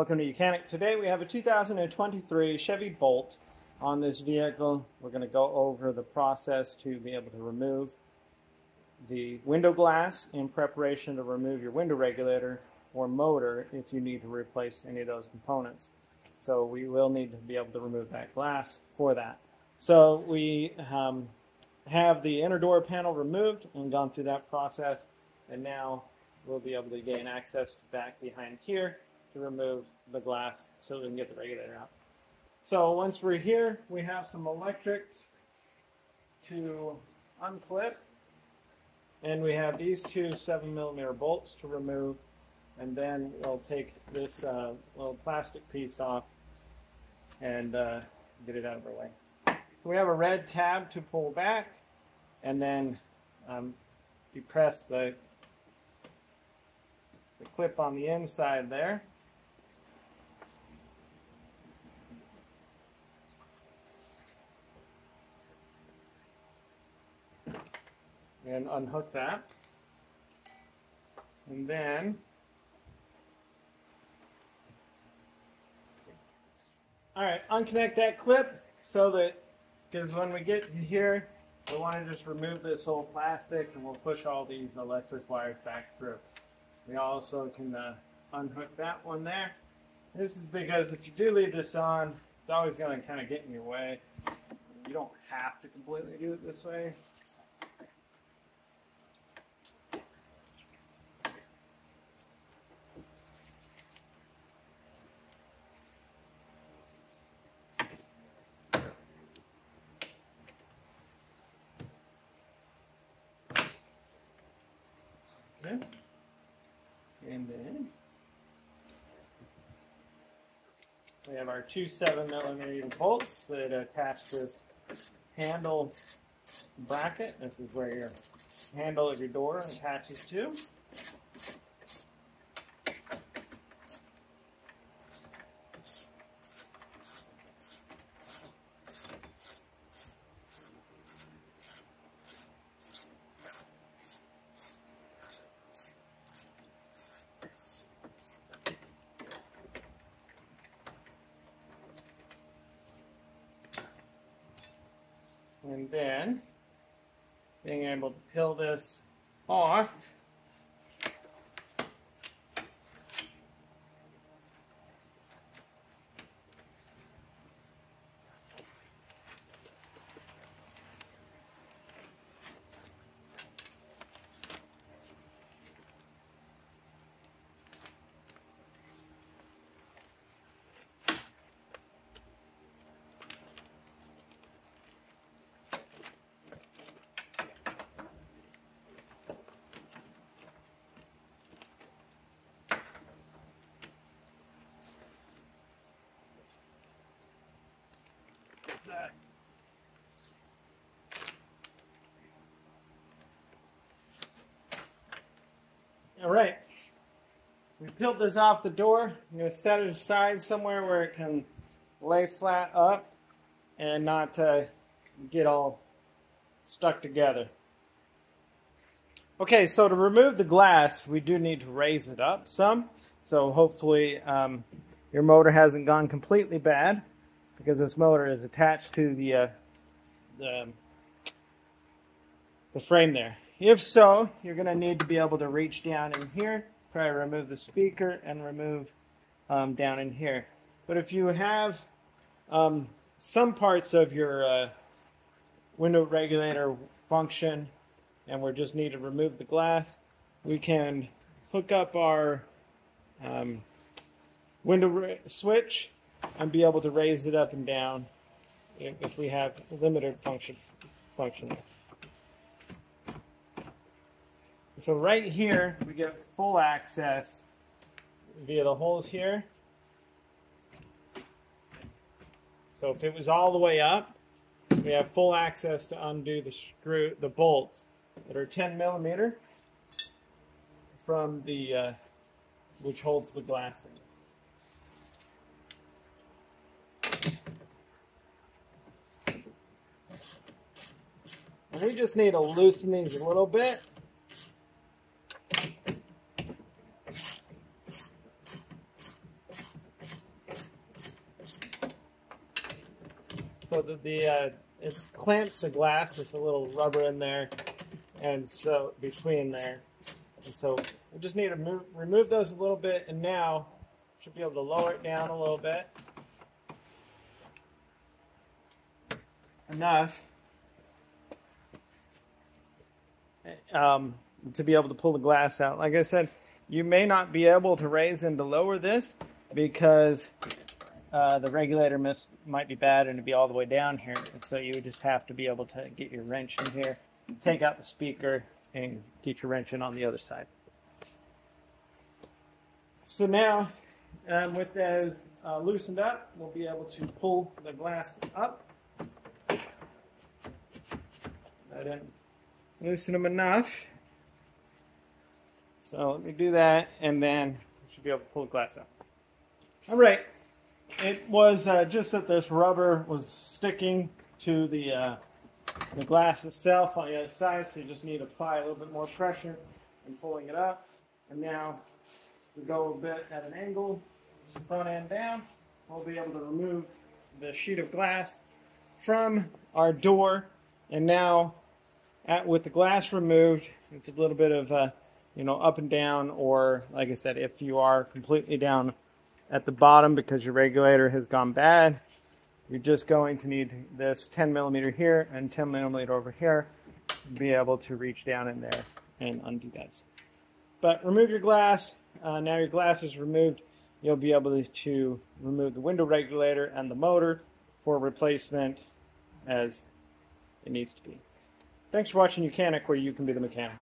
Welcome to Mechanic. Today we have a 2023 Chevy Bolt on this vehicle. We're going to go over the process to be able to remove the window glass in preparation to remove your window regulator or motor if you need to replace any of those components. So we will need to be able to remove that glass for that. So we have the inner door panel removed and gone through that process, and now we'll be able to gain access back behind here to remove the glass so we can get the regulator out. So once we're here, we have some electrics to unclip, and we have these two 7mm bolts to remove, and then we'll take this little plastic piece off and get it out of our way. So we have a red tab to pull back, and then you press the clip on the inside there. And unhook that. And then unconnect that clip so that, because when we get to here, we want to just remove this whole plastic, and we'll push all these electric wires back through. We also can unhook that one there. This is because if you do leave this on, it's always going to kind of get in your way. You don't have to completely do it this way. Okay. And then we have our two 7mm bolts that attach this handle bracket. This is where your handle of your door attaches to. And then being able to peel this off, all right, we peeled this off the door. I'm going to set it aside somewhere where it can lay flat up and not get all stuck together. Okay, so to remove the glass, we do need to raise it up some. So hopefully your motor hasn't gone completely bad, because this motor is attached to the frame there. If so, you're going to need to be able to reach down in here, try to remove the speaker, and remove down in here. But if you have some parts of your window regulator function, and we just need to remove the glass, we can hook up our window switch and be able to raise it up and down if we have limited function. So right here, we get full access via the holes here. So if it was all the way up, we have full access to undo the bolts that are 10mm from the which holds the glass in. And we just need to loosen these a little bit. it clamps the glass with a little rubber in there, and so between there. And so we just need to remove those a little bit, and now should be able to lower it down a little bit. Enough to be able to pull the glass out. Like I said, you may not be able to raise and to lower this because the regulator might be bad and it'd be all the way down here. And so you would just have to be able to get your wrench in here, take out the speaker, and get your wrench in on the other side. So now, with those loosened up, we'll be able to pull the glass up. I didn't loosen them enough. So let me do that, and then we should be able to pull the glass out. All right. It was just that this rubber was sticking to the glass itself on the other side, so you just need to apply a little bit more pressure in pulling it up. And now we go a bit at an angle, front end down. We'll be able to remove the sheet of glass from our door, and now with the glass removed, it's a little bit of up and down, or like I said, if you are completely down at the bottom because your regulator has gone bad, you're just going to need this 10 millimeter here and 10 millimeter over here to be able to reach down in there and undo that. But remove your glass. Now your glass is removed. You'll be able to remove the window regulator and the motor for replacement as it needs to be. Thanks for watching Mechanic, where you can be the mechanic.